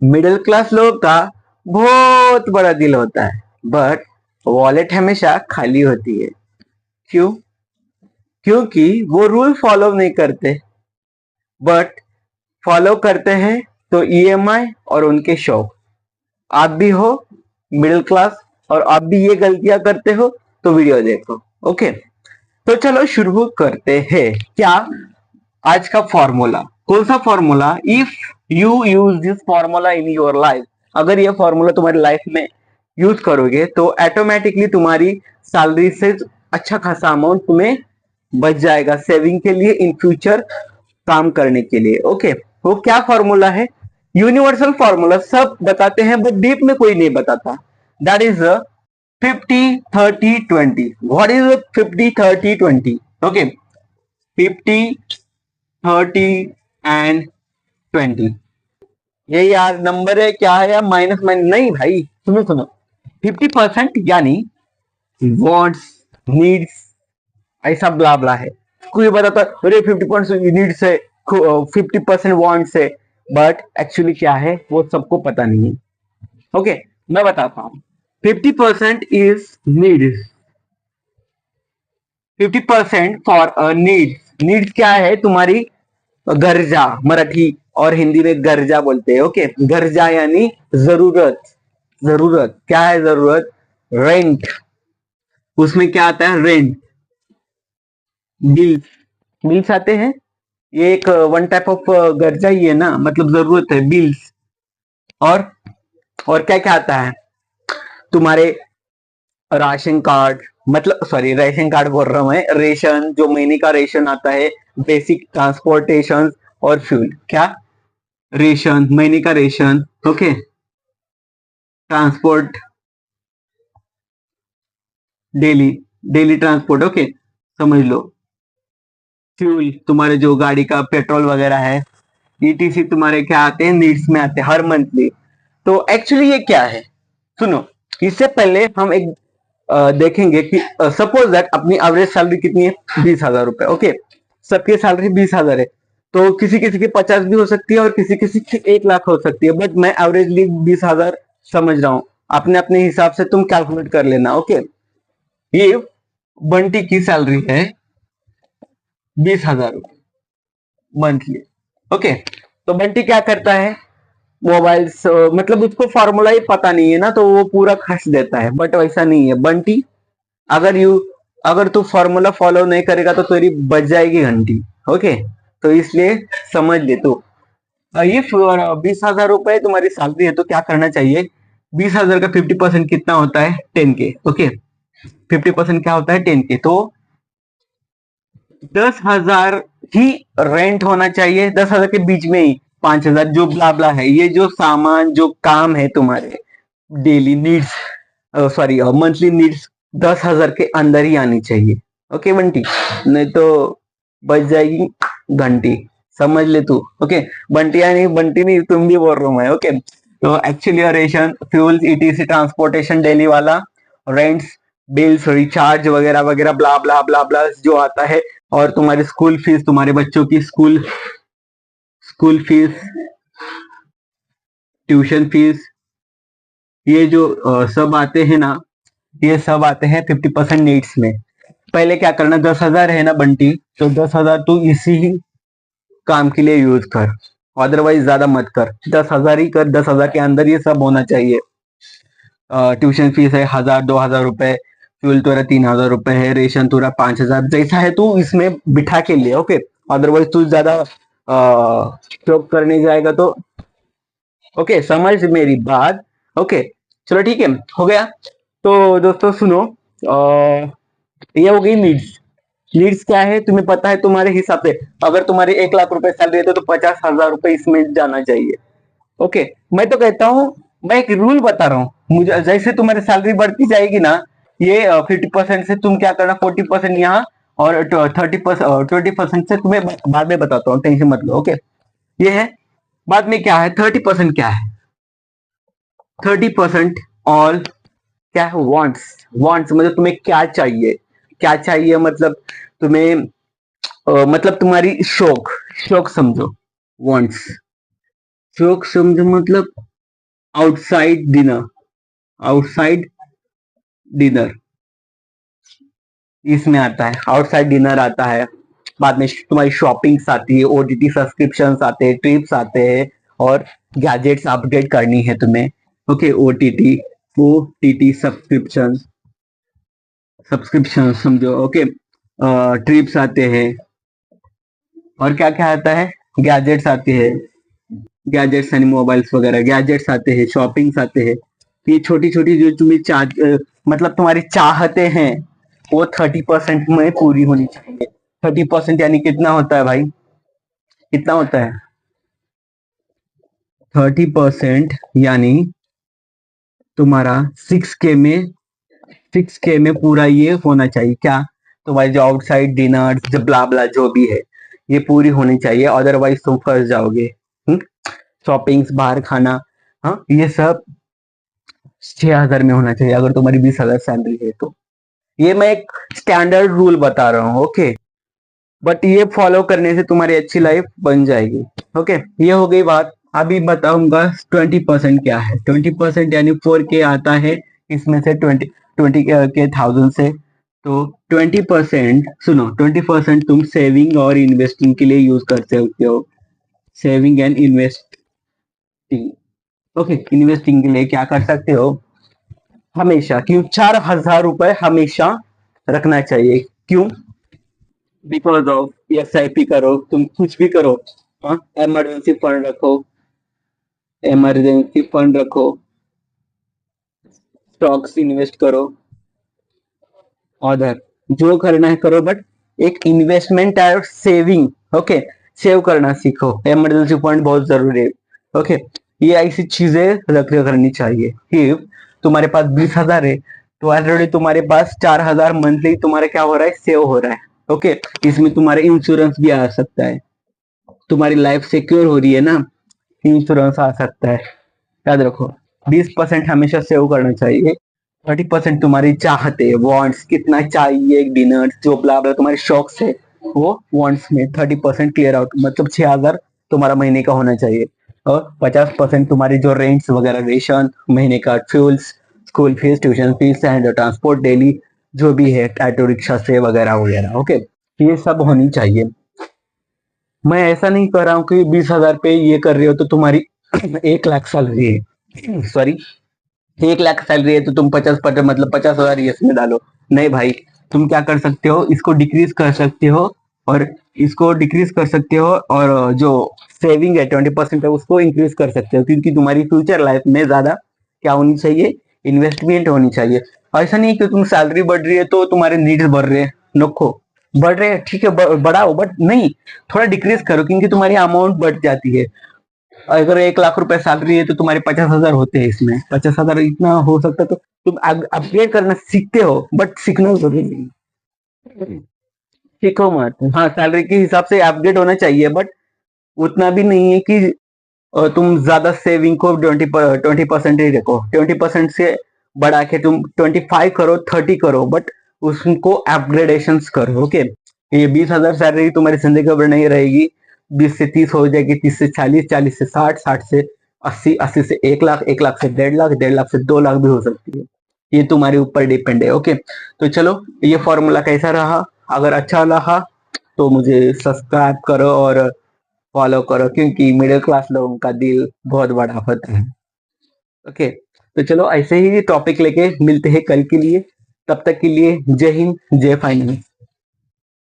Middle class लोगों का बहुत बड़ा दिल होता है, बट वॉलेट हमेशा खाली होती है। क्यों? क्योंकि वो रूल फॉलो नहीं करते, बट फॉलो करते हैं तो ईएमआई और उनके शौक। आप भी हो मिडिल क्लास और आप भी ये गलतियां करते हो, तो वीडियो देखो। ओके, तो चलो शुरू करते हैं। क्या आज का फॉर्मूला? कौन सा formula? If you use this formula in your life, अगर ये फॉर्मूला तुम्हारी लाइफ में यूज करोगे तो ऑटोमेटिकली तुम्हारी सैलरी से अच्छा खासा अमाउंट तुम्हें बच जाएगा सेविंग के लिए, इन फ्यूचर काम करने के लिए। ओके, वो क्या फॉर्मूला है? यूनिवर्सल फॉर्मूला सब बताते हैं, बट डीप में कोई नहीं बताता। That is 50-30-20। What is 50-30-20? Okay, 50-30-20। ये यार नंबर है क्या है, या माइनस माइनस? नहीं भाई, सुनो सुनो, 50% यानी वॉन्ट्स, नीड्स, ऐसा ब्ला ब्ला है। कोई बताता अरे 50% नीड्स है, 50% वॉन्ट्स है, बट एक्चुअली क्या है वो सबको पता नहीं है। ओके, मैं बताता हूँ। 50% is needs, 50% for needs. Needs क्या है? तुम्हारी गरजा, मराठी और हिंदी में गरजा बोलते हैं। ओके, गरजा यानी जरूरत। जरूरत क्या है? जरूरत रेंट, उसमें क्या आता है? रेंट। बिल्स, बिल्स आते हैं, ये एक वन टाइप ऑफ गरजा ही है ना, मतलब जरूरत है, बिल्स। और और क्या क्या आता है? तुम्हारे राशन कार्ड, मतलब सॉरी राशन कार्ड बोल रहा हूं मैं, रेशन, जो महीने का रेशन आता है, बेसिक ट्रांसपोर्टेशन और फ्यूल। क्या? रेशन, महीने का ration. Okay, transport, daily, daily transport. Okay, समझ लो। फ्यूल, तुम्हारे जो गाड़ी का पेट्रोल वगैरह है। ईटीसी तुम्हारे क्या आते हैं? नीड्स में आते हैं, हर मंथली। तो एक्चुअली ये क्या है? सुनो, इससे पहले हम एक देखेंगे कि सपोज दैट अपनी एवरेज सैलरी कितनी है? 20,000 रुपए। ओके, सबकी सैलरी 20,000 है, तो किसी किसी की 50 भी हो सकती है और किसी किसी की 1 लाख हो सकती है, बट मैं एवरेजली 20,000 समझ रहा हूँ। अपने अपने हिसाब से तुम कैलकुलेट कर लेना। ओके, ये बंटी की सैलरी है 20,000 रुपए मंथली। ओके, तो बंटी क्या करता है? मोबाइल्स, मतलब उसको फॉर्मूला ही पता नहीं है ना, तो वो पूरा खर्च देता है, बट वैसा नहीं है बंटी। अगर यू अगर तू फॉर्मूला फॉलो नहीं करेगा तो तेरी बच जाएगी घंटी। ओके, तो इसलिए समझ ले तू। ये 20,000 रुपए तुम्हारी सैलरी है, तो क्या करना चाहिए? 20,000 का 50% कितना होता है? 10K। ओके, 50% क्या होता है? 10K। तो 10,000 ही रेंट होना चाहिए, 10,000 के बीच में ही 5,000 जो ब्ला है, ये जो सामान, जो काम है तुम्हारे daily needs, sorry monthly needs, 10,000 के अंदर ही आनी चाहिए। ओके बंटी, नहीं तो बच जाएगी घंटी। समझ ले तू। ओके, बंटी यानी बंटी नहीं, तुम भी बोल रहा हूँ मैं। ओके, तो actually ration, fuel, etc, transportation daily वाला, रेंट्स, बिल्स, रिचार्ज वगैरह वगैरह, ब्ला ब्ला ब्ला ब्ला जो आता है, और तुम्हारी स्कूल फीस, तुम्हारे बच्चों की school school fees, tuition fees, ये जो सब आते हैं ना, ये सब आते हैं 50% नीड्स में। पहले क्या करना, 10,000 है ना बंटी, तो 10,000 तू इसी ही काम के लिए यूज कर, अदरवाइज ज्यादा मत कर। 10,000 ही कर, 10,000 के अंदर ये सब होना चाहिए। ट्यूशन फीस है 1,000-2,000 रुपए, फ्यूल तेरा 3,000 रुपए है, रेशन तेरा 5,000, जैसा है तू इसमें बिठा के लिए। ओके, अदरवाइज तू ज्यादा शौक करने जाएगा तो। ओके, समझ मेरी बात? ओके, चलो ठीक है, हो गया। तो दोस्तों सुनो, ये हो गई नीड्स। नीड्स क्या है तुम्हें पता है? तुम्हारे हिसाब से अगर तुम्हारी 1 लाख रुपए सैलरी है तो 50,000 रुपए इसमें जाना चाहिए। ओके, मैं तो कहता हूँ, मैं एक रूल बता रहा हूँ, मुझे जैसे तुम्हारी सैलरी बढ़ती जाएगी ना, ये 50% से तुम क्या करना, 40% यहाँ, और 30%, 20% से तुम्हें बाद में बताता हूँ, टेंशन मत लो। ओके, ये है। बाद में क्या है? 30% क्या है? 30% ऑल क्या है? वांट्स। वांट्स मतलब तुम्हें क्या चाहिए? क्या चाहिए मतलब तुम्हें, मतलब तुम्हारी शौक, शौक समझो। वांट्स, शौक समझो मतलब आउटसाइड डिनर, आउटसाइड डिनर इसमें आता है, आउटसाइड डिनर आता है। बाद में तुम्हारी शॉपिंग्स आती है, ओटीटी सब्सक्रिप्शंस आते हैं, ट्रिप्स आते हैं, और गैजेट्स अपडेट करनी है तुम्हें। ओके, ओटीटी सब्सक्रिप्शन, सब्सक्रिप्शन समझो। ओके, ट्रिप्स आते हैं, और क्या क्या आता है, गैजेट्स आते हैं, गैजेट्स यानी मोबाइल्स वगैरह, गैजेट्स आते हैं, शॉपिंग्स आते हैं। ये छोटी छोटी जो तुम्हें मतलब तुम्हारी चाहते हैं वो 30% में पूरी होनी चाहिए। 30% यानी कितना होता है भाई, कितना होता है 30% यानी तुम्हारा 6K में पूरा ये होना चाहिए। क्या, तुम्हारी जो आउटसाइड डिनर जो ब्ला ब्ला जो भी है ये पूरी होनी चाहिए, अदरवाइज तुम फंस जाओगे। शॉपिंग्स, बाहर खाना, हाँ ये सब 6,000 में होना चाहिए अगर तुम्हारी 20,000 सैलरी है तो। ये मैं एक स्टैंडर्ड रूल बता रहा हूँ। ओके, बट ये फॉलो करने से तुम्हारी अच्छी लाइफ बन जाएगी। ओके, ये हो गई बात। अभी बताऊंगा 20% क्या है। 20% यानी 4K आता है, इसमें से 20K से। तो 20% सुनो, 20% तुम सेविंग और इन्वेस्टिंग के लिए यूज कर सकते हो। Saving and investing. Okay, investing के लिए क्या कर सकते हो, हमेशा क्यों 4,000 रुपए हमेशा रखना चाहिए। क्यों, बिकॉज ऑफ SIP करो, तुम कुछ भी करो, हाँ इमरजेंसी फंड रखो, इमरजेंसी फंड रखो, स्टॉक्स इन्वेस्ट करो, ऑर्डर जो करना है करो, बट एक इन्वेस्टमेंट और सेविंग। ओके, सेव करना सीखो, इमरजेंसी फंड बहुत जरूरी है। ओके, ये ऐसी चीजें रख करनी चाहिए कि तुम्हारे पास 20,000 है तो ऑलरेडी तुम्हारे पास 4,000 मंथली तुम्हारा क्या हो रहा है, सेव हो रहा है। ओके, इसमें तुम्हारे इंश्योरेंस भी आ सकता है, तुम्हारी लाइफ सिक्योर हो रही है ना, इंश्योरेंस आ सकता है। याद रखो, 20% हमेशा सेव करना चाहिए। 30% तुम्हारी चाहते, वांट्स कितना चाहिए, डिनर जो ब्ला ब्ला तुम्हारे शौक है वो वांट्स में 30% क्लियर आउट, मतलब 6,000 तुम्हारा महीने का होना चाहिए। और 50% तुम्हारी जो रेंट्स वगैरह, रेशन महीने का, fuels, school fees, tuition fees and transport daily जो भी है, ऑटो रिक्शा से वगैरह वगैरह। ओके, ये सब होनी चाहिए। मैं ऐसा नहीं कर रहा हूँ कि 20,000 पे ये कर रहे हो तो तुम्हारी 1 लाख सैलरी है, सॉरी 1 लाख सैलरी है तो तुम 50% मतलब 50,000 इसमें डालो। नहीं भाई, तुम क्या कर सकते हो, इसको डिक्रीज कर सकते हो, और इसको डिक्रीज कर सकते हो, और जो सेविंग है 20% है उसको इंक्रीज कर सकते हो, क्योंकि तुम्हारी फ्यूचर लाइफ में ज्यादा क्या होनी चाहिए, इन्वेस्टमेंट होनी चाहिए। ऐसा नहीं कि तुम सैलरी बढ़ रही है तो तुम्हारे नीड्स बढ़ रहे हैं, नखो बढ़ रहे हैं ठीक है, बढ़ाओ, बट नहीं, थोड़ा डिक्रीज करो, क्योंकि तुम्हारी अमाउंट बढ़ जाती है। अगर 1 लाख रुपए सैलरी है तो तुम्हारे 50,000 होते हैं, इसमें 50,000 इतना हो सकता है तो तुम अपग्रेड करना सीखते हो, बट सीखना जरूरी नहीं, सीखो मत। हाँ, सैलरी के हिसाब से अपग्रेड होना चाहिए, बट उतना भी नहीं है कि तुम ज्यादा सेविंग को 20% ही रखो। 20% से बढ़ा के तुम 25 करो, 30 करो, बट उसको अपग्रेडेशन करो। ओके, ये 20,000 सैलरी तुम्हारी जिंदगी भर नहीं रहेगी, 20 से 30 हो जाएगी, 30 से 40, 40 से 60, 60 से 80, 80 से 1 लाख, 1 लाख से 1.5 लाख, 1.5 लाख से 2 लाख भी हो सकती है। ये तुम्हारे ऊपर डिपेंड है। ओके, तो चलो, ये फॉर्मूला कैसा रहा, अगर अच्छा रहा तो मुझे सब्सक्राइब करो और फॉलो करो, क्योंकि मिडिल क्लास लोगों का दिल बहुत बड़ा होता है। ओके, तो चलो ऐसे ही टॉपिक लेके मिलते हैं कल के लिए। तब तक के लिए जय हिंद, जय फाइनेंस।